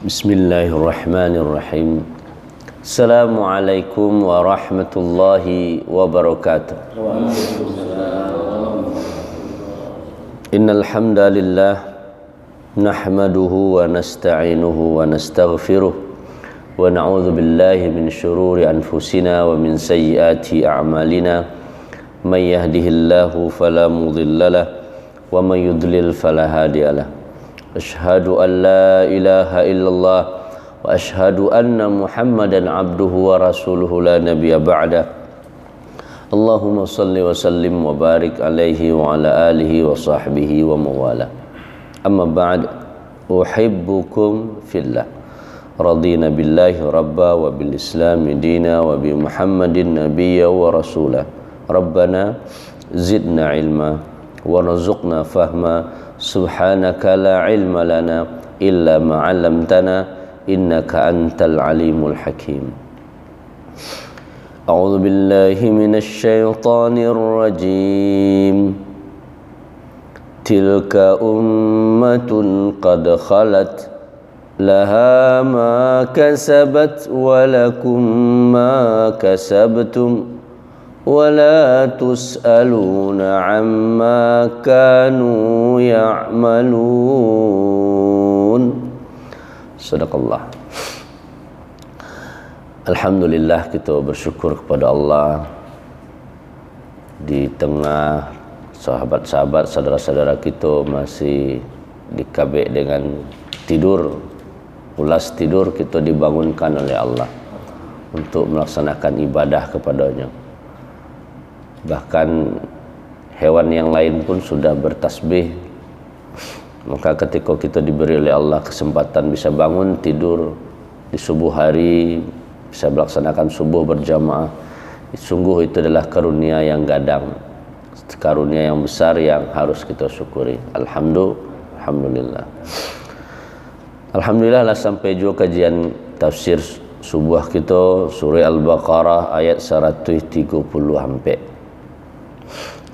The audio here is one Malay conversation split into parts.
Bismillahirrahmanirrahim. Assalamualaikum warahmatullahi wabarakatuh. Innal hamdalillah nahmaduhu wa nasta'inuhu wa nastaghfiruh wa na'udzu billahi min shururi anfusina wa min sayyiati a'malina. May yahdihillahu fala mudhillalah wa may yudlil fala hadiyalah. Asyhadu an la ilaha illallah wa asyhadu anna Muhammadan abduhu wa rasuluhu la nabiyya ba'da. Allahumma salli wa sallim wa barik alaihi wa ala alihi wa sahbihi wa mawala. Amma ba'd, uhibbukum fillah. Radina billahi rabba wa bil islami dina wa bi Muhammadin nabiyya wa rasula. Rabbana zidna ilma warzuqna fahma. Subhanaka la ilma lana illa ma 'allamtana innaka antal alimul hakim. A'udzu billahi minasy syaithanir rajim. Tilka ummatun qad khalat laha ma kasabat wa lakum ma kasabtum وَلَا تُسْأَلُونَ عَمَّا كَانُوا يَعْمَلُونَ. Sadaqallah. Alhamdulillah, kita bersyukur kepada Allah di tengah sahabat-sahabat, saudara-saudara kita masih dikabik dengan tidur, ulas tidur, kita dibangunkan oleh Allah untuk melaksanakan ibadah kepadanya. Bahkan hewan yang lain pun sudah bertasbih. Maka ketika kita diberi oleh Allah kesempatan bisa bangun tidur di subuh hari, bisa melaksanakan subuh berjamaah, sungguh itu adalah karunia yang gadang, karunia yang besar yang harus kita syukuri. Alhamdulillah. Alhamdulillah lah sampai juga kajian tafsir subuh kita surah Al-Baqarah ayat 130 sampai.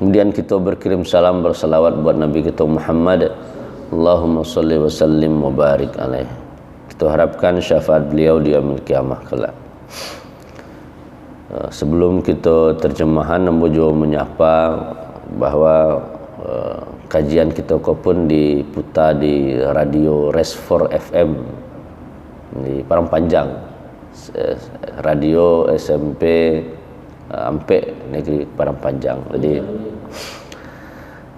Kemudian kita berkirim salam bersalawat buat Nabi kita Muhammad. Allahumma salli wa sallim wa barik alaih. Kita harapkan syafaat beliau di yaumil qiyamah kelak. Sebelum kita terjemahan, namanya menyapa bahwa kajian kita pun diputar di radio Resfor FM di Parangpanjang, radio SMP Ampek Negeri Parangpanjang. Jadi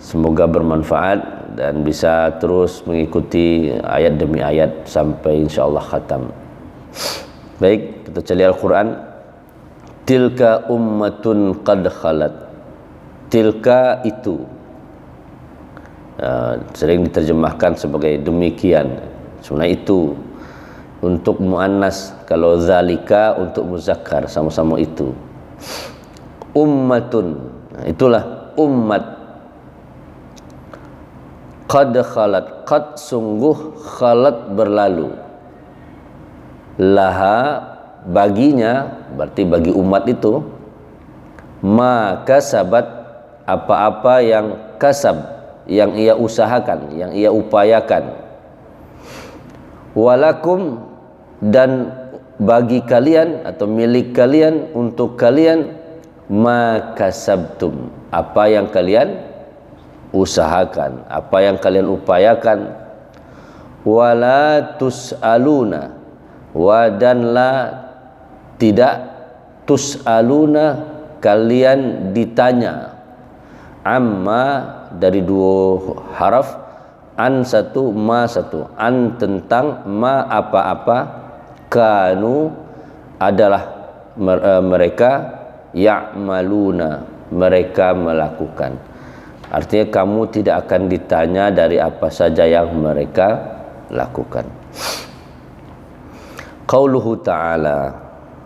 semoga bermanfaat dan bisa terus mengikuti ayat demi ayat sampai insyaallah khatam. Baik, kita cari Al-Quran. Tilka ummatun qad khalat. Tilka itu sering diterjemahkan sebagai demikian. Sebenarnya itu untuk muannas, kalau zalika untuk muzakkar, sama-sama itu. Ummatun, itulah umat. Qad khalat, qad sungguh, khalat berlalu. Laha baginya, berarti bagi umat itu, ma kasabat, apa-apa yang kasab, yang ia usahakan, yang ia upayakan. Walakum, dan bagi kalian atau milik kalian, untuk kalian, ma kasabtum, apa yang kalian usahakan, apa yang kalian upayakan. Wala tus'aluna, wa dan la tidak, tus'aluna kalian ditanya, amma dari dua haraf, an satu, ma satu, an tentang, ma apa-apa, kanu adalah mereka, ya'maluna mereka melakukan. Artinya kamu tidak akan ditanya dari apa saja yang mereka lakukan. Qauluhu ta'ala,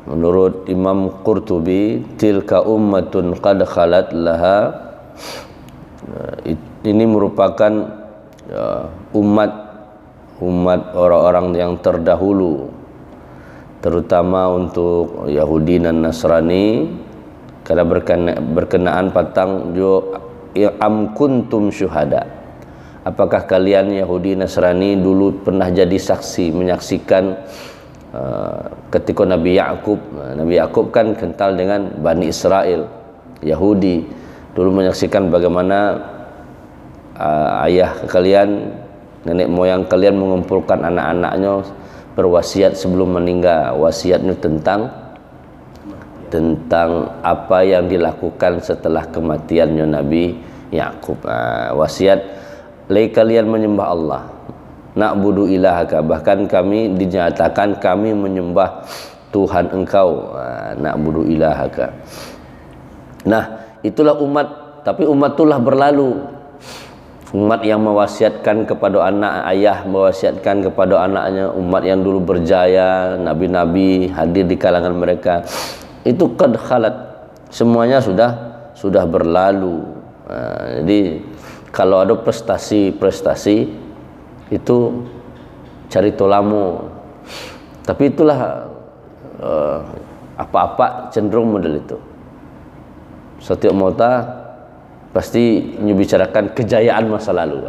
menurut Imam Qurtubi, tilka ummatun qad khalat laha, ini merupakan umat orang-orang yang terdahulu, terutama untuk Yahudi dan Nasrani, karena berkenaan patang jo am kuntum syuhada, apakah kalian Yahudi Nasrani dulu pernah jadi saksi menyaksikan ketika Nabi Yakub kan kental dengan Bani Israel Yahudi, dulu menyaksikan bagaimana ayah kalian, nenek moyang kalian mengumpulkan anak-anaknya berwasiat sebelum meninggal. Wasiatnya tentang apa yang dilakukan setelah kematiannya Nabi Yakub. Wasiat, lai kalian menyembah Allah, na'budu ilahaka, bahkan kami dinyatakan kami menyembah Tuhan engkau, na'budu ilahaka. Nah, itulah umat, tapi umat itulah berlalu. Umat yang mewasiatkan kepada anak, ayah mewasiatkan kepada anaknya, umat yang dulu berjaya, nabi-nabi hadir di kalangan mereka, itu qad khalat, semuanya sudah berlalu. Jadi kalau ada prestasi itu cari tolamo, tapi itulah apa-apa cenderung model itu. Setiap mota pasti membicarakan kejayaan masa lalu.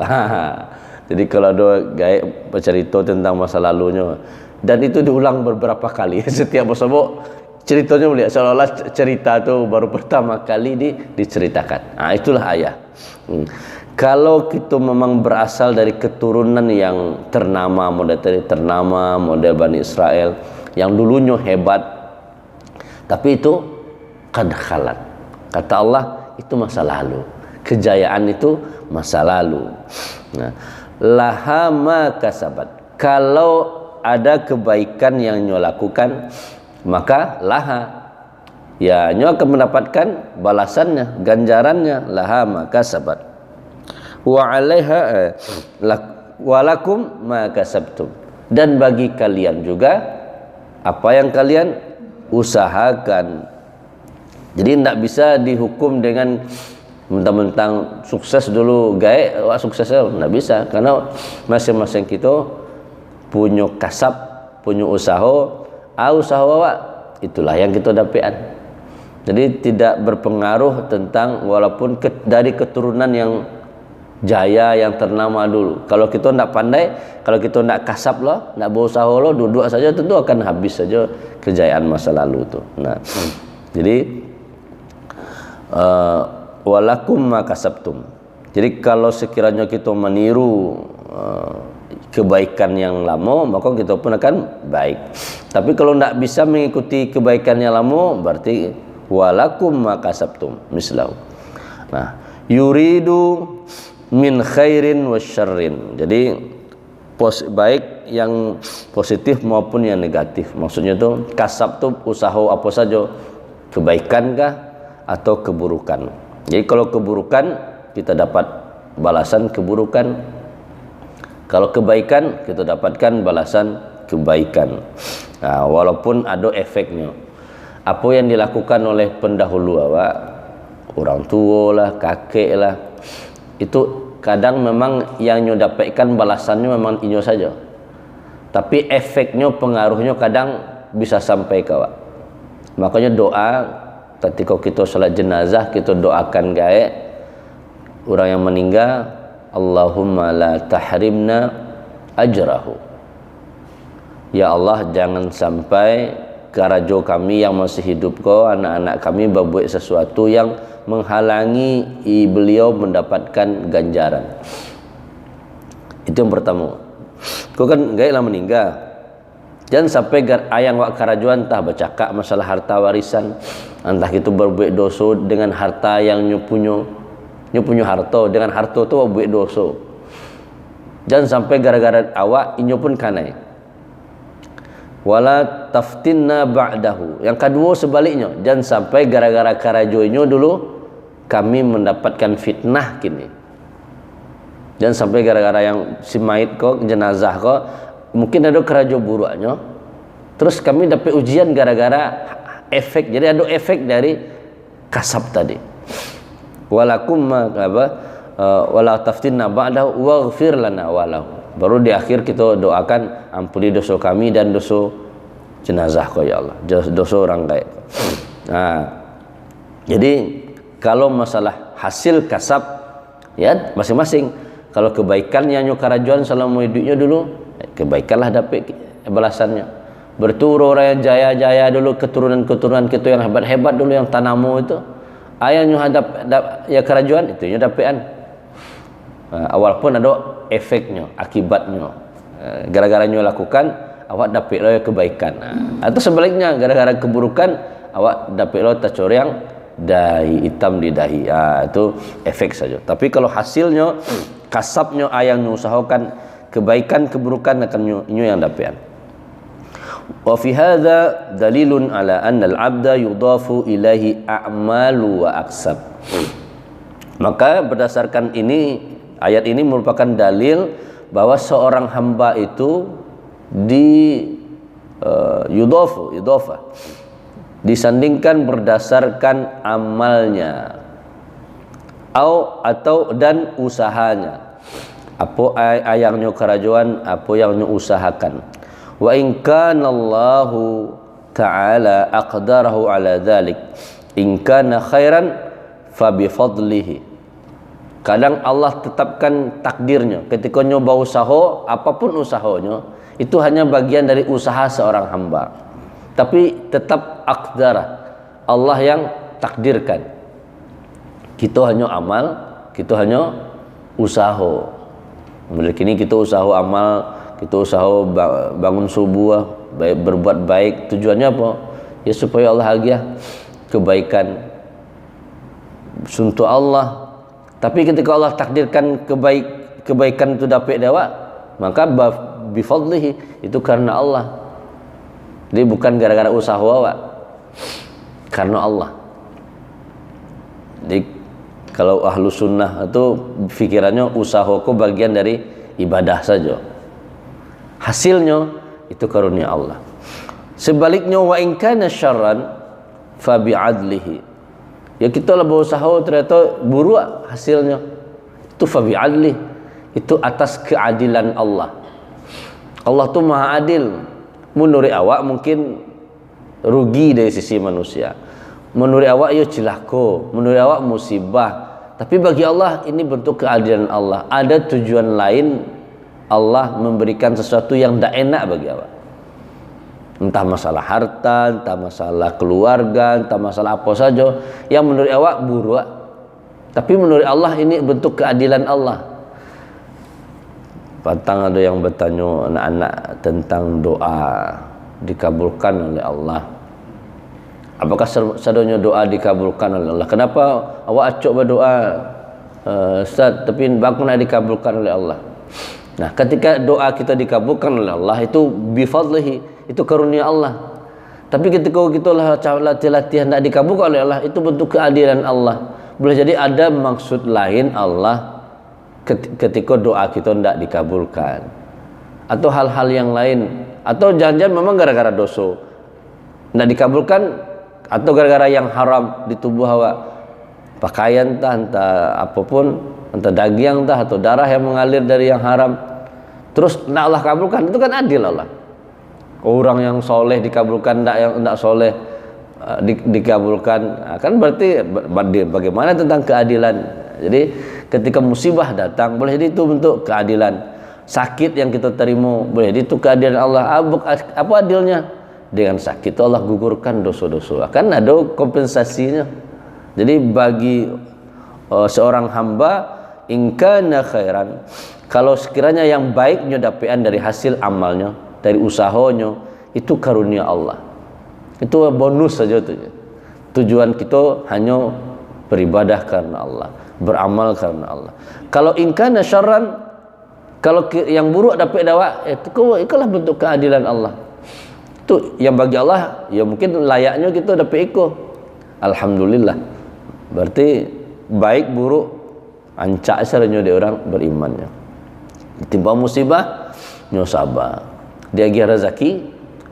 Jadi kalau ada gaya bercerita tentang masa lalunya, dan itu diulang beberapa kali setiap bersama ceritanya, melihat seolah-olah cerita itu baru pertama kali diceritakan. Itulah ayah. Kalau kita memang berasal dari keturunan yang ternama, model Bani Israel yang dulunya hebat, tapi itu qad khalat. Kata Allah, itu masa lalu. Kejayaan itu masa lalu. Nah, laha ma kasabat. Kalau ada kebaikan yang nyo lakukan, maka laha, ya nyo akan mendapatkan balasannya, ganjarannya. Laha ma kasabat. Wa 'alaiha walakum ma kasabtum, dan bagi kalian juga apa yang kalian usahakan. Jadi tidak bisa dihukum dengan mentang-mentang sukses dulu gae, wah sukses tidak bisa, karena masing-masing kita punya kasab, punya usaha, usaha itulah yang kita dapatkan. Jadi tidak berpengaruh tentang walaupun dari keturunan yang jaya, yang ternama dulu. Kalau kita tidak pandai, kalau kita tidak kasab loh, tidak berusaha loh, duduk saja, tentu akan habis saja kejayaan masa lalu itu. Nah, jadi walakum ma kasabtum. Jadi kalau sekiranya kita meniru kebaikan yang lama, maka kita pun akan baik. Tapi kalau tidak bisa mengikuti kebaikan yang lama, berarti walakum ma kasabtum mislahu. Nah, yuridu min khairin wasyarrin. Jadi baik yang positif maupun yang negatif. Maksudnya itu kasab itu usaha apa saja, kebaikankah atau keburukan. Jadi kalau keburukan kita dapat balasan keburukan, kalau kebaikan kita dapatkan balasan kebaikan. Nah, walaupun ada efeknya. Apa yang dilakukan oleh pendahulu orang tua lah, kakek lah, itu kadang memang yang nyo dapatkan balasannya memang inyo saja, tapi efeknya, pengaruhnya kadang bisa sampai ke awak. Makanya doa ketika kita salat jenazah, kita doakan gae orang yang meninggal, Allahumma la tahrimna ajrahu. Ya Allah, jangan sampai karajo kami yang masih hidup anak-anak kami berbuat sesuatu yang menghalangi beliau mendapatkan ganjaran. Itu yang pertama. Kau kan gaya lah meninggal, jangan sampai ayang wak karajuan entah bercakap masalah harta warisan, entah itu berbuat dosa dengan harta yang nyo punya harta, dengan harta tu berbuat dosa. Jangan sampai gara-gara awak inyo pun kanai. Wala taftinna ba'dahu. Yang kedua sebaliknya, jangan sampai gara-gara karajoinyo dulu kami mendapatkan fitnah kini. Jangan sampai gara-gara yang si mayit jenazah mungkin ada karajo buruknya, terus kami dapat ujian gara-gara efek. Jadi ada efek dari kasab tadi. Walakum wala taftinna ba'dahu waghfir lana walahu. Baru di akhir kita doakan ampuni dosa kami dan dosa jenazah ya Allah, dosa orang lain. Nah, jadi kalau masalah hasil kasab, ya masing-masing. Kalau kebaikan yang nyo karajuan selama hidupnya dulu, kebaikanlah dapat balasannya. Berturu orang yang jaya-jaya dulu, keturunan-keturunan kita yang hebat-hebat dulu yang tanamu itu, ayahnya hadap ya kerajuan itu nya dapetan. Awal pun ada efeknya, akibatnya. Gara-gara nyo lakukan, awak dapat lo kebaikan. Atau sebaliknya, gara-gara keburukan, awak dapat lo tacorang dahi hitam di dahi. Itu efek saja. Tapi kalau hasilnya, kasabnya ayang usahakan kebaikan keburukan akan nyo yang dapetan. Wa fi hadza dalilun ala anna al-'abda yudafu ilaihi a'malu wa aksab. Maka berdasarkan ini, ayat ini merupakan dalil bahwa seorang hamba itu yudafa disandingkan berdasarkan amalnya atau dan usahanya. Apa ayangnya kerajuan, apa yang nyo usahakan. Wa in kana Allahu ta'ala aqdarahu ala dhalik in kana khairan fa bi fadlihi. Kadang Allah tetapkan takdirnya ketika nyoba usaha, apapun usahanya itu hanya bagian dari usaha seorang hamba, tapi tetap aqdara, Allah yang takdirkan. Kita hanya amal, kita hanya usaha. Mulai kini kita usaha amal, kita usaha bangun subuh, berbuat baik. Tujuannya apa? Ya supaya Allah bahagia, kebaikan untuk Allah. Tapi ketika Allah takdirkan kebaikan itu dapat dapat, maka bifadlihi, itu karena Allah. Jadi bukan gara-gara usaha awak, karena Allah. Jadi kalau ahlu sunnah itu pikirannya usahaku bagian dari ibadah saja, hasilnya itu karunia Allah. Sebaliknya wa in kana syarran fa bi'adlihi, ya kita lah berusaha ternyata buruk hasilnya, itu fa bi'adlihi, itu atas keadilan Allah. Allah tu maha adil. Menurut awak mungkin rugi dari sisi manusia, menurut awak ya celaka, menurut awak musibah, tapi bagi Allah ini bentuk keadilan Allah. Ada tujuan lain Allah memberikan sesuatu yang tidak enak bagi awak, entah masalah harta, entah masalah keluarga, entah masalah apa saja yang menurut awak buruk, tapi menurut Allah ini bentuk keadilan Allah. Patang ada yang bertanya anak-anak tentang doa dikabulkan oleh Allah. Apakah sadanya doa dikabulkan oleh Allah? Kenapa awak acok berdoa, Ustaz, tapi bakun dikabulkan oleh Allah? Nah, ketika doa kita dikabulkan oleh Allah itu bifadlihi, itu karunia Allah. Tapi ketika kita latihan tidak dikabulkan oleh Allah, itu bentuk keadilan Allah. Boleh jadi ada maksud lain Allah ketika doa kita tidak dikabulkan, atau hal-hal yang lain, atau jangan-jangan memang gara-gara dosa tidak dikabulkan, atau gara-gara yang haram di tubuh awak, pakaian entah apapun, entah daging atau darah yang mengalir dari yang haram, terus tidak Allah kabulkan. Itu kan adil Allah. Orang yang soleh dikabulkan, yang tidak soleh dikabulkan, kan berarti bagaimana tentang keadilan. Jadi ketika musibah datang, boleh jadi itu bentuk keadilan. Sakit yang kita terima, boleh jadi itu keadilan Allah. Apa adilnya? Dengan sakit itu Allah gugurkan dosa-dosa, akan ada kompensasinya. Jadi bagi seorang hamba, in kana khairan, kalau sekiranya yang baiknya dapetan dari hasil amalnya, dari usahanya, itu karunia Allah. Itu bonus saja tuh. Tujuan kita hanya beribadah karena Allah, beramal karena Allah. Kalau in kana syarran, kalau yang buruk dapat dawa, itulah bentuk keadilan Allah. Itu yang bagi Allah ya mungkin layaknya kita dapat ikut. Alhamdulillah. Berarti baik buruk ancak saranya dia orang berimannya. Timpa musibah nyo sabar. Dia gi rezeki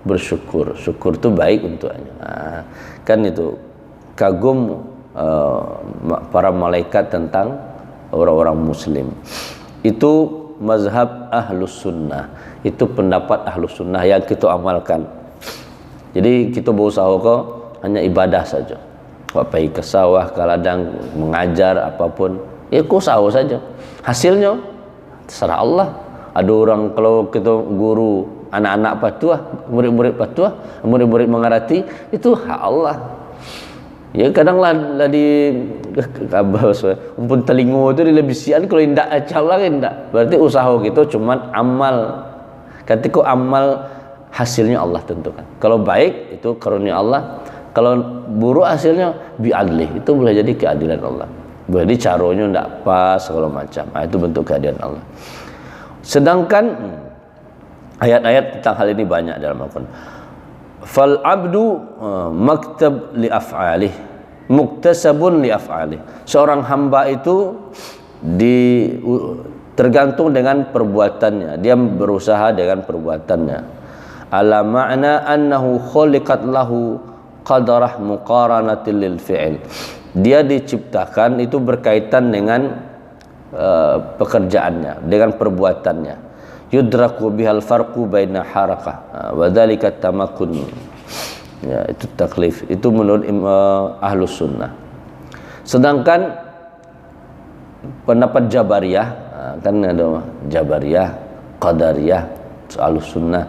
bersyukur. Syukur itu baik untuknya. Kan itu kagum para malaikat tentang orang-orang muslim. Itu mazhab ahlus sunnah, itu pendapat ahlus sunnah yang kita amalkan. Jadi kita berusaha kok hanya ibadah saja, pergi ke sawah, ke ladang mengajar apapun, ya kau usaha saja. Hasilnya terserah Allah. Ada orang kalau kita guru anak-anak patuah, murid-murid patuah, murid-murid mengerti, itu hak Allah. Ya kadanglah di kabar umpun telingo itu dilebisian kalau indak acau lah indak. Berarti usaha kita cuman amal. Ketika amal hasilnya Allah tentukan. Kalau baik itu karunia Allah, kalau buruk hasilnya bi'adlih, itu boleh jadi keadilan Allah. Berarti caranya ndak pas segala macam. Itu bentuk keadilan Allah. Sedangkan ayat-ayat tentang hal ini banyak dalam Al-Quran. Fal abdu maktab li af'alih, muktasabun li af'alih. Seorang hamba itu tergantung dengan perbuatannya. Dia berusaha dengan perbuatannya. Ala ma'na annahu khuliqat lahu qadarah muqaranatil lil fi'il. Dia diciptakan itu berkaitan dengan pekerjaannya, dengan perbuatannya. Yudraku bihal farqu baina harakah wa dzalika tamakkun. Ya, itu taklif. Itu menurut Ahlus Sunnah. Sedangkan pendapat Jabariyah, kan ada Jabariyah, Qadariyah, Ahlus Sunnah.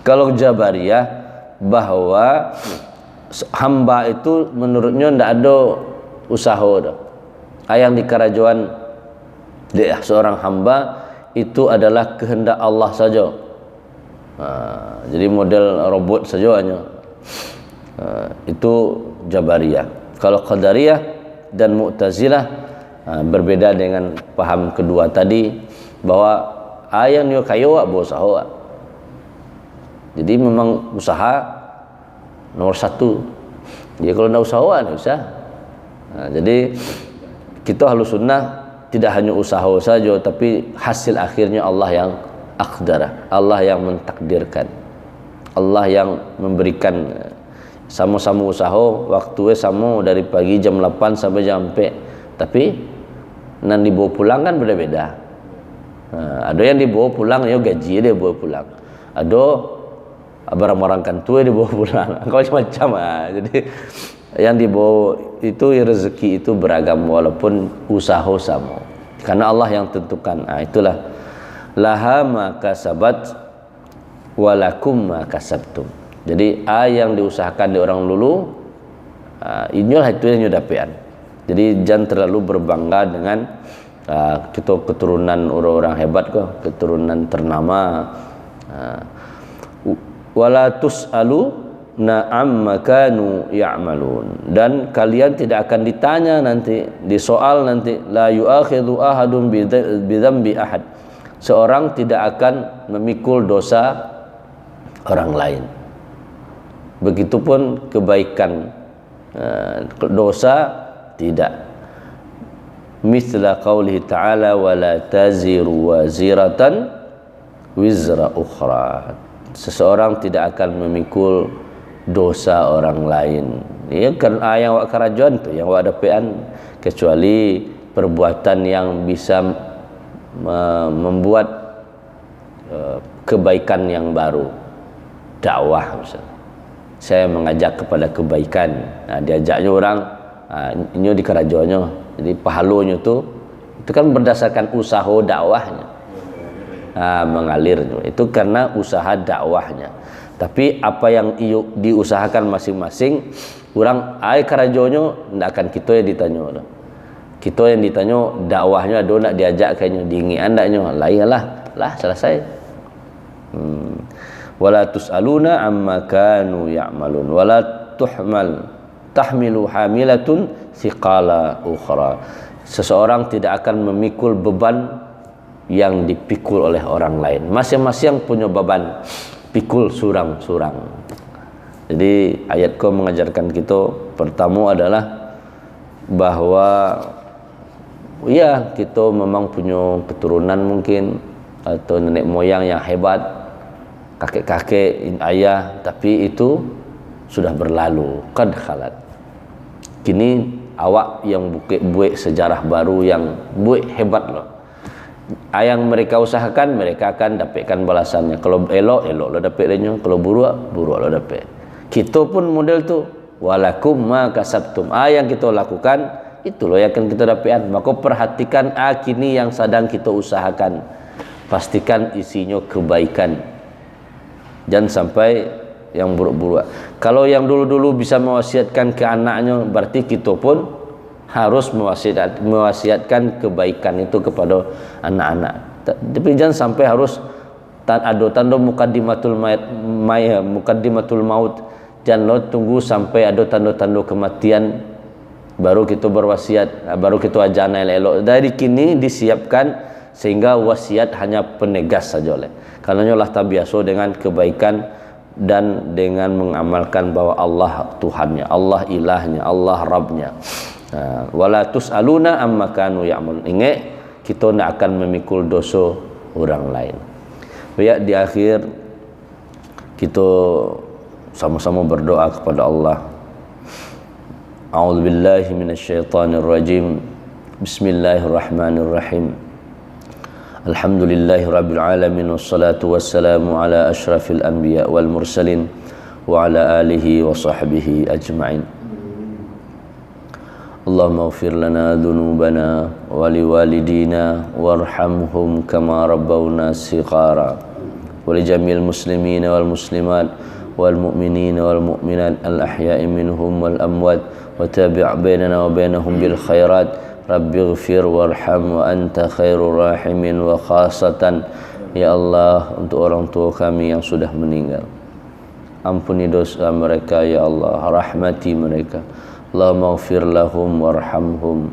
Kalau Jabariyah bahwa hamba itu menurutnya tidak ada usaha dah. Yang di kerajaan dia seorang hamba itu adalah kehendak Allah saja. Jadi model robot saja hanya. Itu Jabariyah. Kalau Qadariyah dan Mu'tazilah berbeda dengan paham kedua tadi, bahwa yang dia kayu berusaha. Jadi memang usaha nomor satu. Jadi kalau tidak usaha tidak usah. Jadi kita Ahlus Sunnah tidak hanya usaha saja, tapi hasil akhirnya Allah yang aqdara, Allah yang mentakdirkan, Allah yang memberikan. Sama-sama usaha, waktunya sama dari pagi jam 8 sampai jam 4, tapi nan dibawa pulang kan beda-beda. Ada yang dibawa pulang ya gaji dia bawa pulang, ada barang-barang kantua dibawa pulang, macam-macam. Jadi yang dibawa itu rezeki itu beragam walaupun usaha sama, karena Allah yang tentukan. Itulah laha ma kasabat walakum ma kasabtum. Jadi yang diusahakan di orang dulu, inilah itu yang nyodapean. Jadi jangan terlalu berbangga dengan kita keturunan orang-orang hebat kok, keturunan ternama. Wala tus'alu na'amma kanu ya'malun. Dan kalian tidak akan ditanya nanti, disoal nanti. La yu'akhidhu ahadun bidzambi ahad. Seorang tidak akan memikul dosa orang lain. Begitupun kebaikan, dosa tidak. Mithla qaulihi ta'ala wala taziru waziratan wizra ukhra. Seseorang tidak akan memikul dosa orang lain. Ya kan yang wak kerajaan tu, yang wak dapean, kecuali perbuatan yang bisa membuat kebaikan yang baru. Dakwah misalnya. Saya mengajak kepada kebaikan, diajaknya orang, ini di kerajaannya, jadi pahalanya itu kan berdasarkan usaha dakwahnya, mengalir itu karena usaha dakwahnya. Tapi apa yang diusahakan masing-masing, orang kerajaannya tidak akan kita yang ditanya. Kita yang ditanya dakwahnya, ada nak diajak kayaknya diingat andaknya, lah selesai. Wala tus'aluna amma kanu ya'malun wala tahmilu hamilatun thiqala ukhra. Seseorang tidak akan memikul beban yang dipikul oleh orang lain. Masing-masing punya beban, pikul surang-surang. Jadi ayat ko mengajarkan kita, pertama adalah bahwa ya kita memang punya keturunan mungkin atau nenek moyang yang hebat, kakek-kakek, ayah, tapi itu sudah berlalu, qad khalat. Kini awak yang buat sejarah baru, yang buat hebat loh. Yang mereka usahakan, mereka akan dapatkan balasannya. Kalau elok lo dapatnya, kalau buruk lo dapat. Kita pun model tu, walakum ma kasabtum. Yang kita lakukan, itu loh yang akan kita dapatkan. Maka perhatikan kini yang sedang kita usahakan. pastikan isinya kebaikan. Jangan sampai yang buruk-buruk. Kalau yang dulu-dulu bisa mewasiatkan ke anaknya, berarti kita pun harus mewasiatkan kebaikan itu kepada anak-anak. Tapi jangan sampai harus ada tanda mukaddimatul maut. Jangan lo tunggu sampai ada tanda-tanda kematian baru kita berwasiat, baru kita ajana elok. Dari kini disiapkan sehingga wasiat hanya penegas saja oleh. Karena Allah tabiaso dengan kebaikan dan dengan mengamalkan bahwa Allah Tuhannya, Allah ilahnya, Allah Rabbnya. Wala tus'aluna amma kanu ya'malun. Ingat, kita tidak akan memikul dosa orang lain. Baik, di akhir kita sama-sama berdoa kepada Allah. A'udzubillahi minasyaitonirrajim. Bismillahirrahmanirrahim. Alhamdulillahi rabbil alamin, wassalatu wassalamu ala asyrafil anbiya wal mursalin wa ala alihi wa sahbihi ajma'in. Allahumma ighfir lana dhunubana wa liwalidina warhamhum kama rabbawna shighara wa li jamil muslimina wal muslimat wal mu'minina wal mu'minat al ahya'i minhum wal amwat wa tabi' bainana wa bainahum bil khairat. Rabbighfir warham wa anta khairur rahimin. Wa khasatan ya Allah, untuk orang tua kami yang sudah meninggal, ampuni dosa mereka ya Allah, rahmati mereka. Allahumma ighfir lahum warhamhum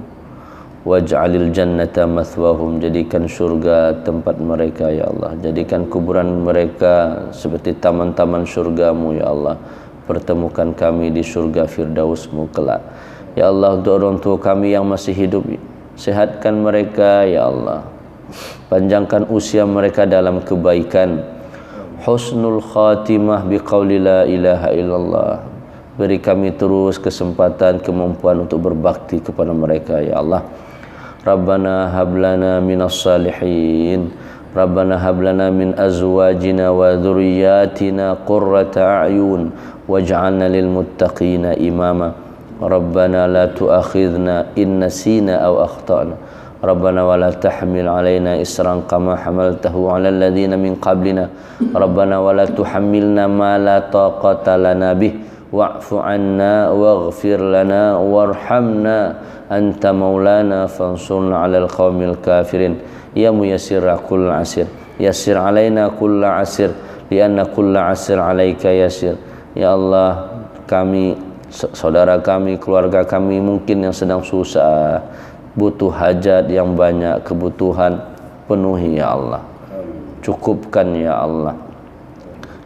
waj'alil jannata mathwahum. Jadikan surga tempat mereka ya Allah, jadikan kuburan mereka seperti taman-taman surgamu ya Allah. Pertemukan kami di surga firdausmu kelak ya Allah. Untuk orang tua kami yang masih hidup, sehatkan mereka ya Allah, panjangkan usia mereka dalam kebaikan, husnul khatimah biqauli la ilaha illallah. Beri kami terus kesempatan, kemampuan untuk berbakti kepada mereka ya Allah. Rabbana hablana minas salihin, Rabbana hablana min azwajina wa dhurriyyatina qurrata a'yun waj'alna lil muttaqina imama. Rabbana la tu'akhidhna in nasina aw akhtana. Rabbana wa la tahmil alaina isran kama hamaltahu ala alladhina min qablina. Rabbana wa la tuhammilna ma la taqata lana bih wa'fu 'anna waghfir lana warhamna anta maulana fansurna 'alal qaumil kafirin. Ya muyassir kull 'asir, yassir 'alaina kull 'asir lianna kull 'asir 'alaika yassir. Ya Allah, kami, saudara kami, keluarga kami mungkin yang sedang susah, butuh hajat yang banyak, kebutuhan penuhi ya Allah, cukupkan ya Allah,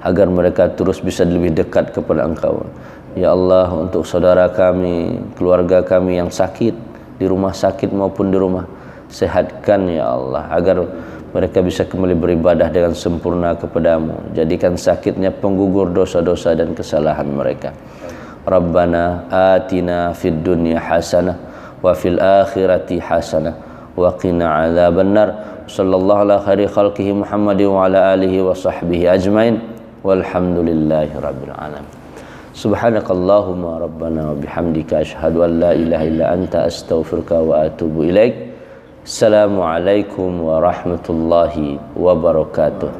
agar mereka terus bisa lebih dekat kepada Engkau ya Allah. Untuk saudara kami, keluarga kami yang sakit di rumah sakit maupun di rumah, sehatkan ya Allah, agar mereka bisa kembali beribadah dengan sempurna kepadamu. Jadikan sakitnya penggugur dosa-dosa dan kesalahan mereka. Rabbana atina fid dunya hasanah wa fil akhirati hasanah wa qina adzabannar. Sallallahu ala khairi khalqihi Muhammadin wa ala alihi wa sahbihi ajmain. Walhamdulillahi rabbil alamin. Subhanakallahumma rabbana wa bihamdika asyhadu an la ilaha illa anta astaghfiruka wa atubu ilaik. Assalamualaikum warahmatullahi wabarakatuh.